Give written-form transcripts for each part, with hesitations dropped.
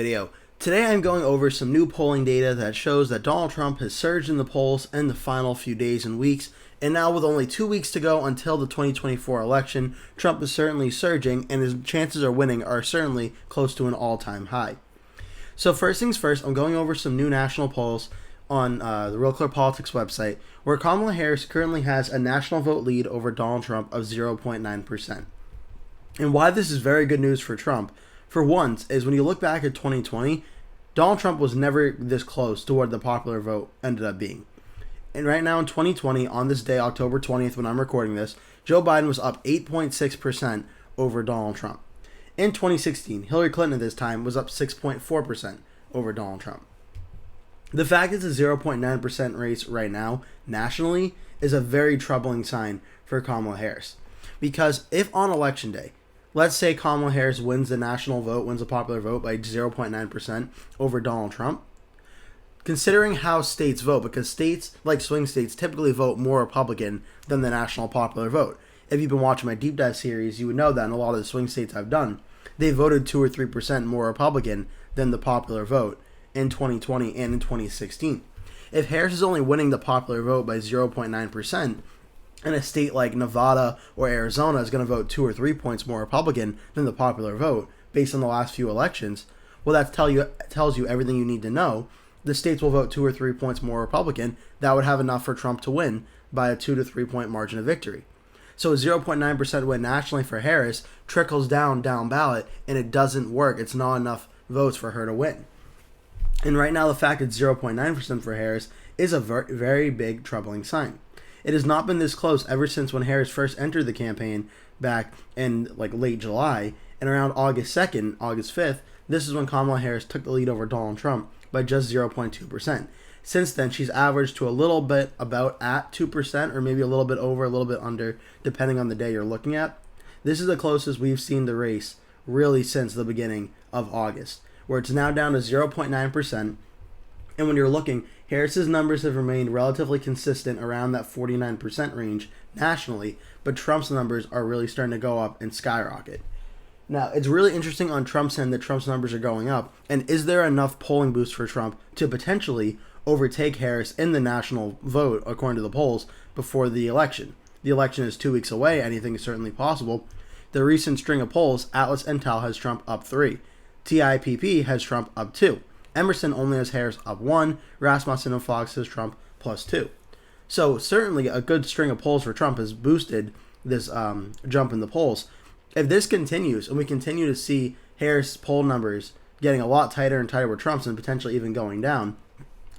Video. Today I'm going over some new polling data that shows that Donald Trump has surged in the polls in the final few days and weeks, and now with only 2 weeks to go until the 2024 election, Trump is certainly surging and his chances of winning are certainly close to an all-time high. So first things first, I'm going over some new national polls on the Real Clear Politics website, where Kamala Harris currently has a national vote lead over Donald Trump of 0.9%. And why this is very good news for Trump, for once, is when you look back at 2020, Donald Trump was never this close to what the popular vote ended up being. And right now in 2020, on this day, October 20th, when I'm recording this, Joe Biden was up 8.6% over Donald Trump. In 2016, Hillary Clinton at this time was up 6.4% over Donald Trump. The fact it's a 0.9% race right now, nationally, is a very troubling sign for Kamala Harris. Because if on election day, let's say Kamala Harris wins the national vote, wins the popular vote by 0.9% over Donald Trump, considering how states vote, because states, like swing states, typically vote more Republican than the national popular vote. If you've been watching my deep dive series, you would know that in a lot of the swing states I've done, they voted 2 or 3% more Republican than the popular vote in 2020 and in 2016. If Harris is only winning the popular vote by 0.9%, and a state like Nevada or Arizona is going to vote 2 or 3 points more Republican than the popular vote based on the last few elections, well, that tells you everything you need to know. The states will vote 2 or 3 points more Republican. That would have enough for Trump to win by a 2 to 3 point margin of victory. So a 0.9% win nationally for Harris trickles down ballot, and it doesn't work. It's not enough votes for her to win. And right now, the fact it's 0.9% for Harris is a very big troubling sign. It has not been this close ever since when Harris first entered the campaign back in late July, and around August 2nd, August 5th, this is when Kamala Harris took the lead over Donald Trump by just 0.2%. Since then, she's averaged to a little bit about at 2%, or maybe a little bit over, a little bit under, depending on the day you're looking at. This is the closest we've seen the race really since the beginning of August, where it's now down to 0.9%. And when you're looking, Harris's numbers have remained relatively consistent around that 49% range nationally, but Trump's numbers are really starting to go up and skyrocket. Now, it's really interesting on Trump's end that Trump's numbers are going up, and is there enough polling boost for Trump to potentially overtake Harris in the national vote, according to the polls, before the election? The election is 2 weeks away. Anything is certainly possible. The recent string of polls, Atlas Intel has Trump up 3. TIPP has Trump up 2. Emerson only has Harris up 1. Rasmussen and Fox has Trump plus 2. So certainly a good string of polls for Trump has boosted this jump in the polls. If this continues and we continue to see Harris poll numbers getting a lot tighter and tighter with Trump's and potentially even going down,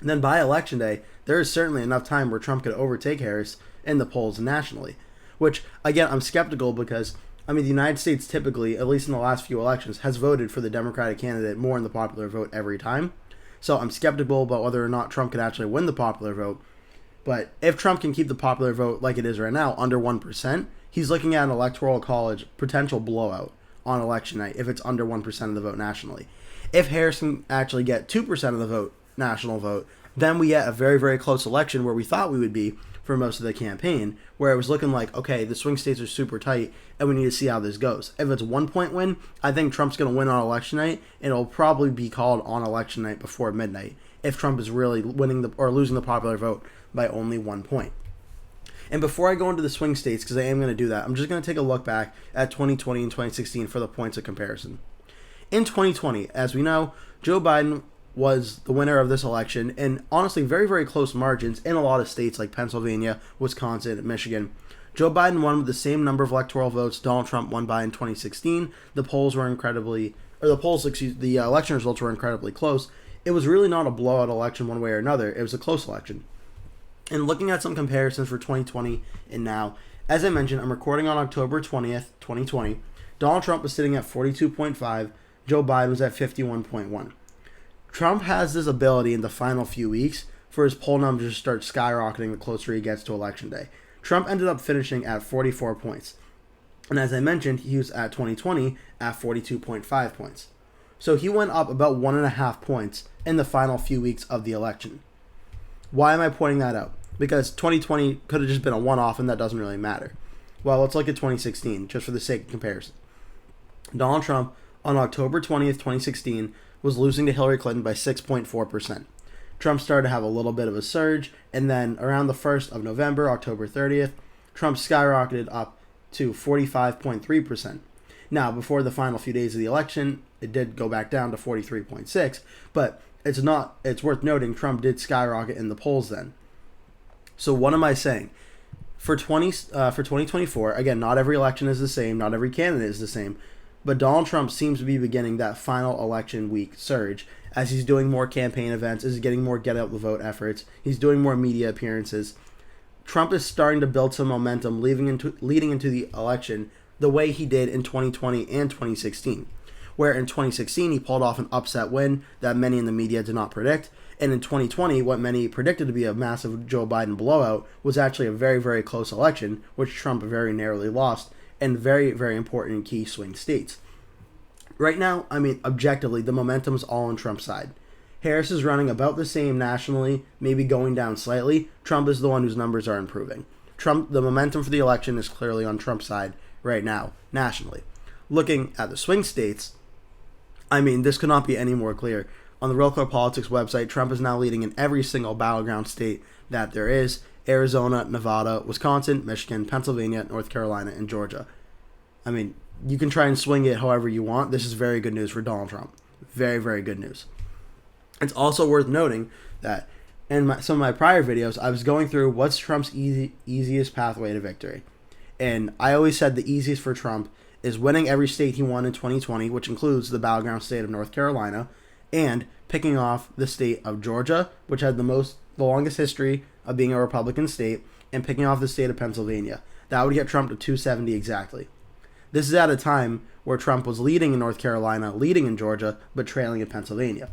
then by election day, there is certainly enough time where Trump could overtake Harris in the polls nationally. Which, again, I'm skeptical because, the United States typically, at least in the last few elections, has voted for the Democratic candidate more in the popular vote every time. So I'm skeptical about whether or not Trump could actually win the popular vote. But if Trump can keep the popular vote like it is right now, under 1%, he's looking at an electoral college potential blowout on election night if it's under 1% of the vote nationally. If Harris can actually get 2% of the vote, national vote, then we get a very, very close election where we thought we would be for most of the campaign, where it was looking like, okay, the swing states are super tight, and we need to see how this goes. If it's a 1 point win, I think Trump's going to win on election night, and it'll probably be called on election night before midnight, if Trump is really winning or losing the popular vote by only 1 point. And before I go into the swing states, because I am going to do that, I'm just going to take a look back at 2020 and 2016 for the points of comparison. In 2020, as we know, Joe Biden was the winner of this election in honestly very, very close margins in a lot of states like Pennsylvania, Wisconsin, and Michigan. Joe Biden won with the same number of electoral votes Donald Trump won by in 2016. The election results were incredibly close. It was really not a blowout election one way or another. It was a close election. And looking at some comparisons for 2020 and now, as I mentioned, I'm recording on October 20th, 2020. Donald Trump was sitting at 42.5. Joe Biden was at 51.1. Trump has this ability in the final few weeks for his poll numbers to start skyrocketing the closer he gets to election day. Trump ended up finishing at 44 points. And as I mentioned, he was at 2020 at 42.5 points. So he went up about 1.5 points in the final few weeks of the election. Why am I pointing that out? Because 2020 could have just been a one-off and that doesn't really matter. Well, let's look at 2016, just for the sake of comparison. Donald Trump, on October 20th, 2016, was losing to Hillary Clinton by 6.4%. Trump started to have a little bit of a surge, and then around the 1st of November, October 30th, Trump skyrocketed up to 45.3%. Now, before the final few days of the election, it did go back down to 43.6, but it's worth noting Trump did skyrocket in the polls then. So what am I saying? For 2024, again, not every election is the same, not every candidate is the same, but Donald Trump seems to be beginning that final election week surge as he's doing more campaign events, is getting more get out the vote efforts, he's doing more media appearances. Trump is starting to build some momentum leading into the election the way he did in 2020 and 2016, where in 2016 he pulled off an upset win that many in the media did not predict. And in 2020, what many predicted to be a massive Joe Biden blowout was actually a very, very close election, which Trump very narrowly lost, and very, very important in key swing states. Right now, objectively, the momentum is all on Trump's side. Harris is running about the same nationally, maybe going down slightly. Trump is the one whose numbers are improving. The momentum for the election is clearly on Trump's side right now, nationally. Looking at the swing states, this could not be any more clear. On the Real Clear Politics website, Trump is now leading in every single battleground state that there is: Arizona, Nevada, Wisconsin, Michigan, Pennsylvania, North Carolina, and Georgia. You can try and swing it however you want. This is very good news for Donald Trump. Very, very good news. It's also worth noting that in some of my prior videos, I was going through what's Trump's easiest pathway to victory. And I always said the easiest for Trump is winning every state he won in 2020, which includes the battleground state of North Carolina, and picking off the state of Georgia, which had the longest history of being a Republican state, and picking off the state of Pennsylvania. That would get Trump to 270 exactly. This is at a time where Trump was leading in North Carolina, leading in Georgia, but trailing in Pennsylvania.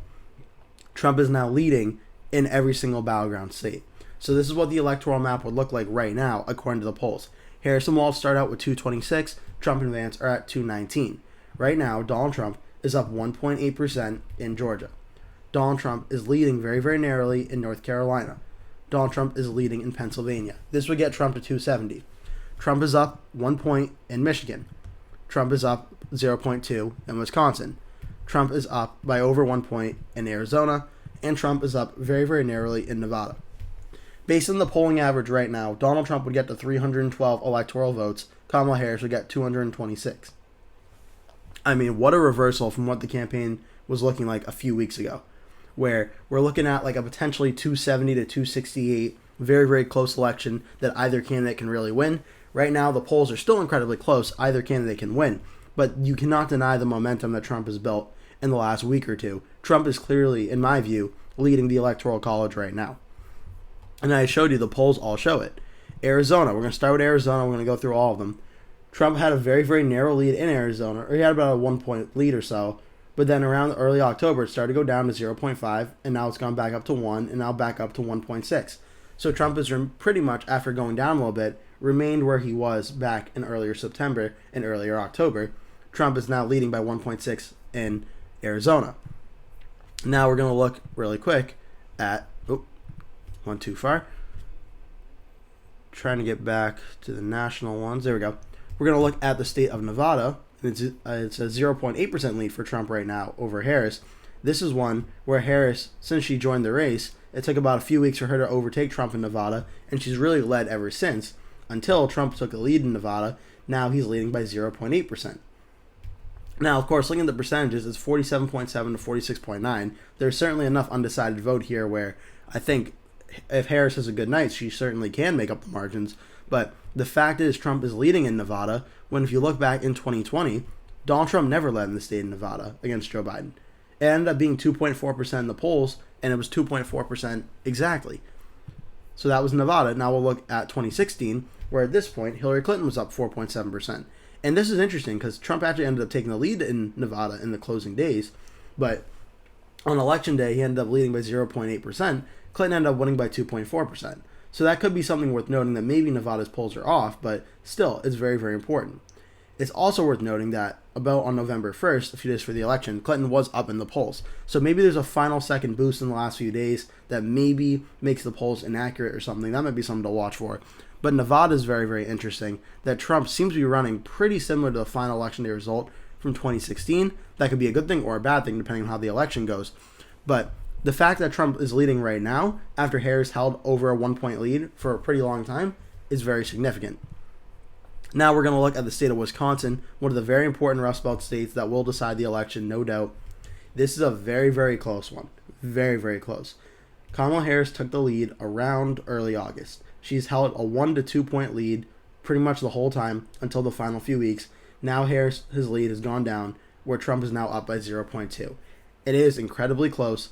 Trump is now leading in every single battleground state. So this is what the electoral map would look like right now, according to the polls. Harris and Walz start out with 226, Trump and Vance are at 219. Right now, Donald Trump is up 1.8% in Georgia. Donald Trump is leading very, very narrowly in North Carolina. Donald Trump is leading in Pennsylvania. This would get Trump to 270. Trump is up 1 point in Michigan. Trump is up 0.2 in Wisconsin. Trump is up by over 1 point in Arizona. And Trump is up very, very narrowly in Nevada. Based on the polling average right now, Donald Trump would get to 312 electoral votes. Kamala Harris would get 226. What a reversal from what the campaign was looking like a few weeks ago, where we're looking at like a potentially 270 to 268, very, very close election that either candidate can really win. Right now, the polls are still incredibly close. Either candidate can win, but you cannot deny the momentum that Trump has built in the last week or two. Trump is clearly, in my view, leading the Electoral College right now. And I showed you the polls all show it. Arizona, we're going to start with Arizona. We're going to go through all of them. Trump had a very, very narrow lead in Arizona, or he had about a 1 point lead or so, but then around early October, it started to go down to 0.5, and now it's gone back up to 1, and now back up to 1.6. So Trump is pretty much, after going down a little bit, remained where he was back in earlier September and earlier October. Trump is now leading by 1.6 in Arizona. Now we're going to look really quick at, went too far. Trying to get back to the national ones. There we go. We're going to look at the state of Nevada. It's a 0.8% lead for Trump right now over Harris. This is one where Harris, since she joined the race, it took about a few weeks for her to overtake Trump in Nevada, and she's really led ever since, until Trump took a lead in Nevada. Now he's leading by 0.8%. Now, of course, looking at the percentages, it's 47.7 to 46.9. There's certainly enough undecided vote here where I think if Harris has a good night, she certainly can make up the margins. But the fact is Trump is leading in Nevada, when if you look back in 2020, Donald Trump never led in the state of Nevada against Joe Biden. It ended up being 2.4% in the polls, and it was 2.4% exactly. So that was Nevada. Now we'll look at 2016, where at this point, Hillary Clinton was up 4.7%. And this is interesting because Trump actually ended up taking the lead in Nevada in the closing days, but on election day, he ended up leading by 0.8%. Clinton ended up winning by 2.4%. So that could be something worth noting, that maybe Nevada's polls are off, but still, it's very, very important. It's also worth noting that about on November 1st, a few days for the election, Clinton was up in the polls. So maybe there's a final second boost in the last few days that maybe makes the polls inaccurate or something. That might be something to watch for. But Nevada is very, very interesting, that Trump seems to be running pretty similar to the final election day result from 2016. That could be a good thing or a bad thing depending on how the election goes. But the fact that Trump is leading right now, after Harris held over a 1-point lead for a pretty long time, is very significant. Now we're going to look at the state of Wisconsin, one of the very important Rust Belt states that will decide the election, no doubt. This is a very, very close one. Very, very close. Kamala Harris took the lead around early August. She's held a 1 to 2 point lead pretty much the whole time until the final few weeks. Now his lead has gone down, where Trump is now up by 0.2. It is incredibly close.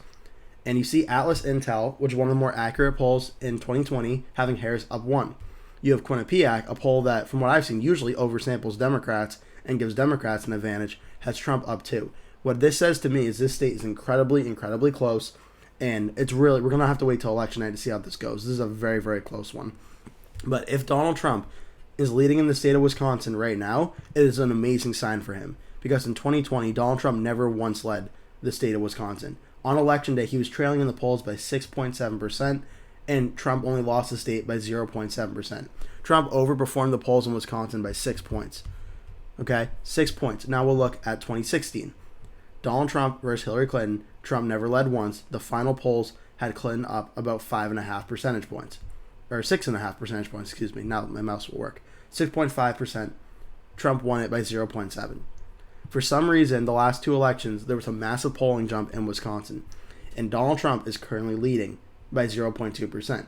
And you see Atlas Intel, which is one of the more accurate polls in 2020, having Harris up 1. You have Quinnipiac, a poll that, from what I've seen, usually oversamples Democrats and gives Democrats an advantage, has Trump up 2. What this says to me is this state is incredibly, incredibly close, and it's really, we're going to have to wait till election night to see how this goes. This is a very, very close one. But if Donald Trump is leading in the state of Wisconsin right now, it is an amazing sign for him. Because in 2020, Donald Trump never once led the state of Wisconsin. On election day, he was trailing in the polls by 6.7%, and Trump only lost the state by 0.7%. Trump overperformed the polls in Wisconsin by 6 points. Okay, 6 points. Now we'll look at 2016. Donald Trump versus Hillary Clinton. Trump never led once. The final polls had Clinton up about 5.5 percentage points. Or 6.5 percentage points, excuse me. Now my mouse will work. 6.5%. Trump won it by 0.7. For some reason, the last 2 elections, there was a massive polling jump in Wisconsin. And Donald Trump is currently leading by 0.2%.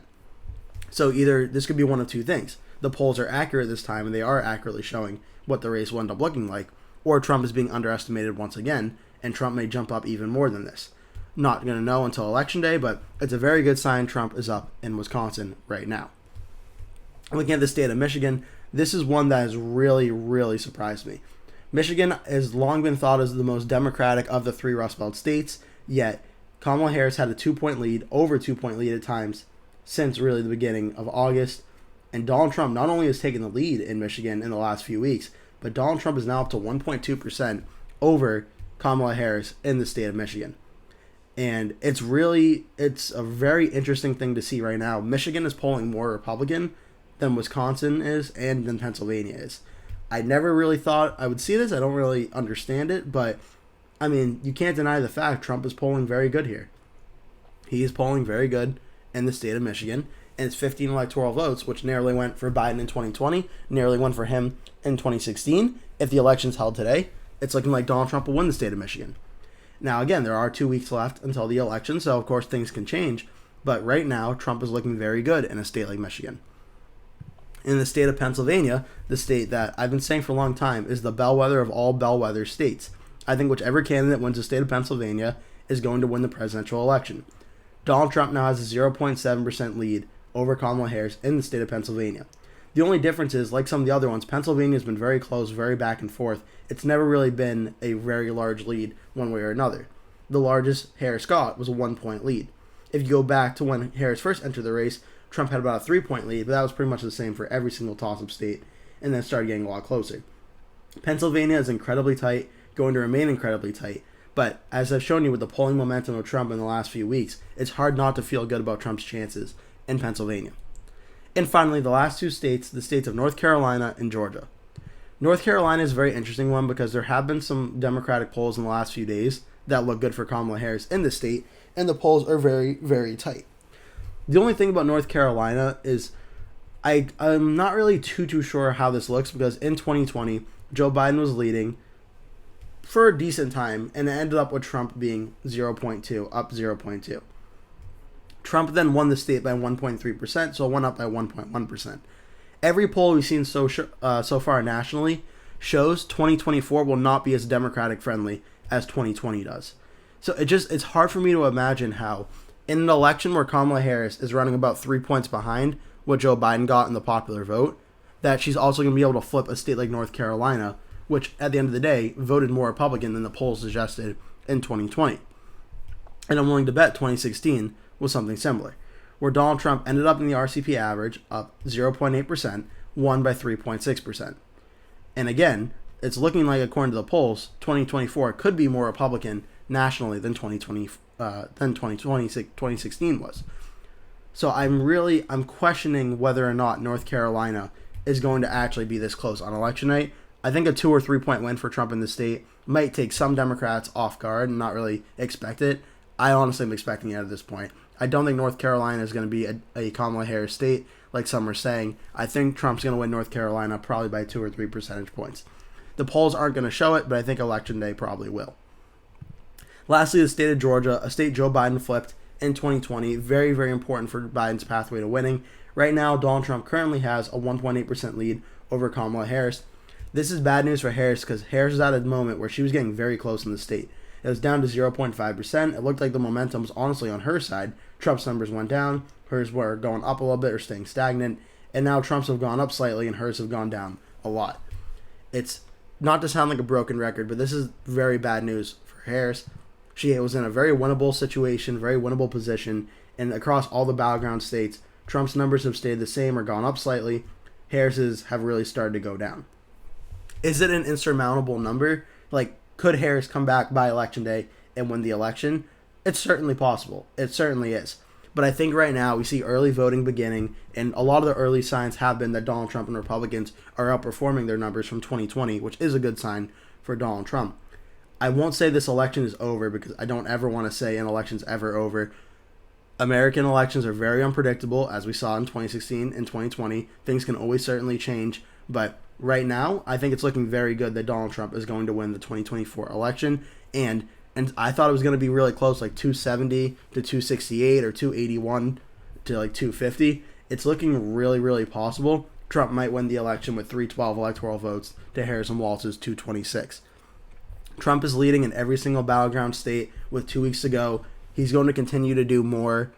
So either this could be one of two things. The polls are accurate this time, and they are accurately showing what the race will end up looking like. Or Trump is being underestimated once again, and Trump may jump up even more than this. Not going to know until election day, but it's a very good sign Trump is up in Wisconsin right now. Looking at the state of Michigan, this is one that has really, really surprised me. Michigan has long been thought as the most democratic of the 3 Rust Belt states, yet Kamala Harris had a 2-point lead, over 2-point lead at times, since really the beginning of August. And Donald Trump not only has taken the lead in Michigan in the last few weeks, but Donald Trump is now up to 1.2% over Kamala Harris in the state of Michigan. And it's a very interesting thing to see right now. Michigan is polling more Republican than Wisconsin is and than Pennsylvania is. I never really thought I would see this. I don't really understand it, but I mean, you can't deny the fact Trump is polling very good here. He is polling very good in the state of Michigan, and it's 15 electoral votes, which narrowly went for Biden in 2020, narrowly went for him in 2016. If the election's held today, it's looking like Donald Trump will win the state of Michigan. Now, again, there are 2 weeks left until the election, so of course things can change, but right now, Trump is looking very good in a state like Michigan. In the state of Pennsylvania, the state that I've been saying for a long time is the bellwether of all bellwether states. I think whichever candidate wins the state of Pennsylvania is going to win the presidential election. Donald Trump now has a 0.7% lead over Kamala Harris in the state of Pennsylvania. The only difference is, like some of the other ones, Pennsylvania has been very close, very back and forth. It's never really been a very large lead one way or another. The largest Harris got was a 1-point lead. If you go back to when Harris first entered the race, Trump had about a 3-point lead, but that was pretty much the same for every single toss-up state, and then started getting a lot closer. Pennsylvania is incredibly tight, going to remain incredibly tight, but as I've shown you with the polling momentum of Trump in the last few weeks, it's hard not to feel good about Trump's chances in Pennsylvania. And finally, the last 2 states, the states of North Carolina and Georgia. North Carolina is a very interesting one because there have been some Democratic polls in the last few days that look good for Kamala Harris in the state, and the polls are very, very tight. The only thing about North Carolina is I'm not really too sure how this looks because in 2020, Joe Biden was leading for a decent time, and it ended up with Trump being 0.2, up 0.2. Trump then won the state by 1.3%, so it went up by 1.1%. Every poll we've seen so far nationally shows 2024 will not be as Democratic friendly as 2020 does. So it's hard for me to imagine how in an election where Kamala Harris is running about 3 points behind what Joe Biden got in the popular vote, that she's also going to be able to flip a state like North Carolina, which at the end of the day voted more Republican than the polls suggested in 2020. And I'm willing to bet 2016 was something similar, where Donald Trump ended up in the RCP average up 0.8%, won by 3.6%. And again, it's looking like, according to the polls, 2024 could be more Republican nationally than 2016 was. So I'm questioning whether or not North Carolina is going to actually be this close on election night. I think a 2 or 3 point win for Trump in the state might take some Democrats off guard and not really expect it. I honestly am expecting it at this point. I don't think North Carolina is going to be a Kamala Harris state, like some are saying. I think Trump's going to win North Carolina probably by 2 or 3 percentage points. The polls aren't going to show it, but I think Election Day probably will. Lastly, the state of Georgia, a state Joe Biden flipped in 2020. Very, very important for Biden's pathway to winning. Right now, Donald Trump currently has a 1.8% lead over Kamala Harris. This is bad news for Harris because Harris is at a moment where she was getting very close in the state. It was down to 0.5%. It looked like the momentum was honestly on her side. Trump's numbers went down. Hers were going up a little bit or staying stagnant. And now Trump's have gone up slightly and hers have gone down a lot. It's not to sound like a broken record, but this is very bad news for Harris. She was in a very winnable situation, very winnable position. And across all the battleground states, Trump's numbers have stayed the same or gone up slightly. Harris's have really started to go down. Is it an insurmountable number? Like, could Harris come back by Election Day and win the election? It's certainly possible. It certainly is. But I think right now we see early voting beginning, and a lot of the early signs have been that Donald Trump and Republicans are outperforming their numbers from 2020, which is a good sign for Donald Trump. I won't say this election is over because I don't ever want to say an election's ever over. American elections are very unpredictable, as we saw in 2016 and 2020. Things can always certainly change, but right now, I think it's looking very good that Donald Trump is going to win the 2024 election, and I thought it was going to be really close, like 270 to 268 or 281 to like 250. It's looking really, really possible. Trump might win the election with 312 electoral votes to Harrison Walz's 226. Trump is leading in every single battleground state with 2 weeks to go. He's going to continue to do more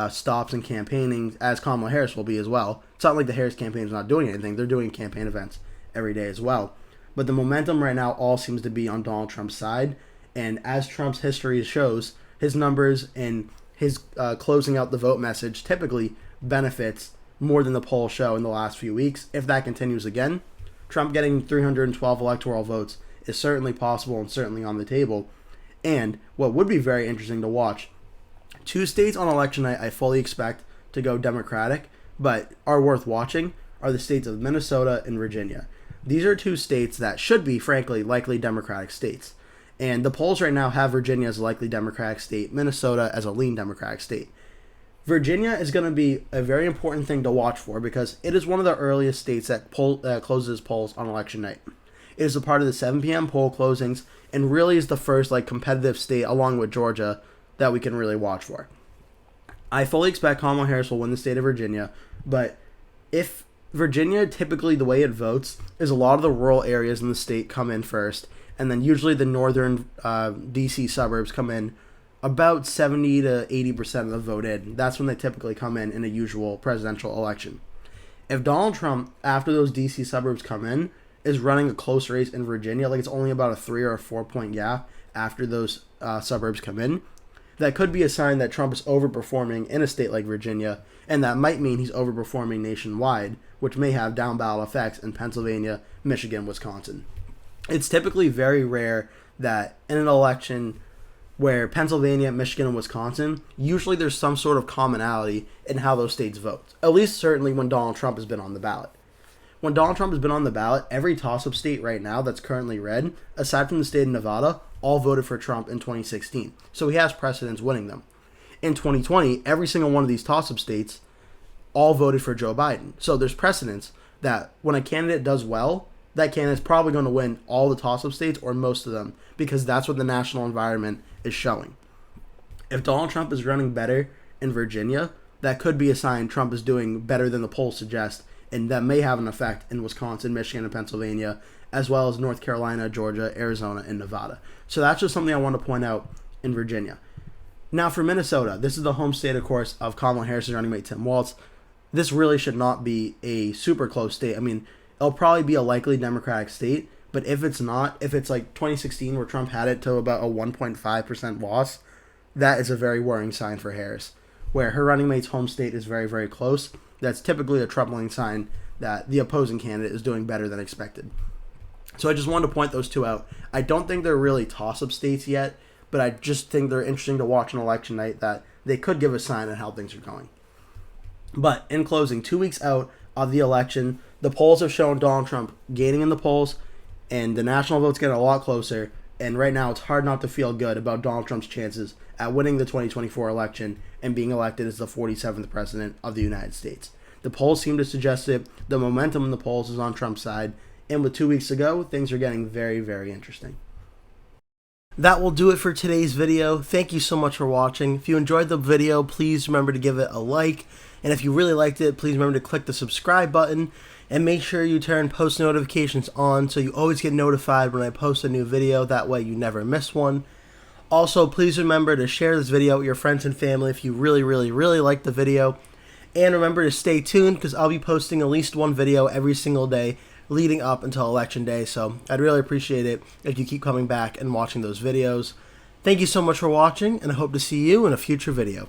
stops and campaigning, as Kamala Harris will be as well. It's not like the Harris campaign is not doing anything. They're doing campaign events every day as well. But the momentum right now all seems to be on Donald Trump's side. And as Trump's history shows, his numbers and his closing out the vote message typically benefits more than the polls show in the last few weeks. If that continues again, Trump getting 312 electoral votes is certainly possible and certainly on the table. And what would be very interesting to watch, 2 states on election night I fully expect to go Democratic, but are worth watching, are the states of Minnesota and Virginia. These are 2 states that should be, frankly, likely Democratic states. And the polls right now have Virginia as a likely Democratic state, Minnesota as a lean Democratic state. Virginia is going to be a very important thing to watch for because it is one of the earliest states that closes polls on election night. It is a part of the 7 p.m. poll closings and really is the first competitive state, along with Georgia, that we can really watch for. I fully expect Kamala Harris will win the state of Virginia, but if Virginia, typically the way it votes is a lot of the rural areas in the state come in first, and then usually the northern D.C. suburbs come in about 70 to 80% of the vote in. That's when they typically come in a usual presidential election. If Donald Trump, after those D.C. suburbs come in, is running a close race in Virginia, like it's only about a 3 or a 4 point gap after those suburbs come in, that could be a sign that Trump is overperforming in a state like Virginia, and that might mean he's overperforming nationwide, which may have down ballot effects in Pennsylvania, Michigan, Wisconsin. It's typically very rare that in an election where Pennsylvania, Michigan, and Wisconsin, usually there's some sort of commonality in how those states vote. At least certainly when Donald Trump has been on the ballot. When Donald Trump has been on the ballot, every toss-up state right now that's currently red, aside from the state of Nevada, all voted for Trump in 2016. So he has precedence winning them. In 2020, every single one of these toss-up states all voted for Joe Biden. So there's precedence that when a candidate does well, that candidate's probably going to win all the toss-up states or most of them because that's what the national environment is showing. If Donald Trump is running better in Virginia, that could be a sign Trump is doing better than the polls suggest, and that may have an effect in Wisconsin, Michigan, and Pennsylvania, as well as North Carolina, Georgia, Arizona, and Nevada. So that's just something I want to point out in Virginia. Now for Minnesota, this is the home state, of course, of Kamala Harris's running mate Tim Walz. This really should not be a super close state. I mean, it'll probably be a likely Democratic state, but if it's not, if it's like 2016 where Trump had it to about a 1.5% loss, that is a very worrying sign for Harris, where her running mate's home state is very, very close. That's typically a troubling sign that the opposing candidate is doing better than expected. So I just wanted to point those 2 out. I don't think they're really toss-up states yet, but I just think they're interesting to watch on election night, that they could give a sign on how things are going. But in closing, 2 weeks out of the election, the polls have shown Donald Trump gaining in the polls, and the national vote's getting a lot closer. And right now, it's hard not to feel good about Donald Trump's chances at winning the 2024 election and being elected as the 47th president of the United States. The polls seem to suggest it. The momentum in the polls is on Trump's side. And with 2 weeks to go, things are getting very, very interesting. That will do it for today's video. Thank you so much for watching. If you enjoyed the video, please remember to give it a like. And if you really liked it, please remember to click the subscribe button. And make sure you turn post notifications on so you always get notified when I post a new video. That way you never miss one. Also, please remember to share this video with your friends and family if you really, really, really like the video. And remember to stay tuned because I'll be posting at least one video every single day leading up until Election Day. So I'd really appreciate it if you keep coming back and watching those videos. Thank you so much for watching, and I hope to see you in a future video.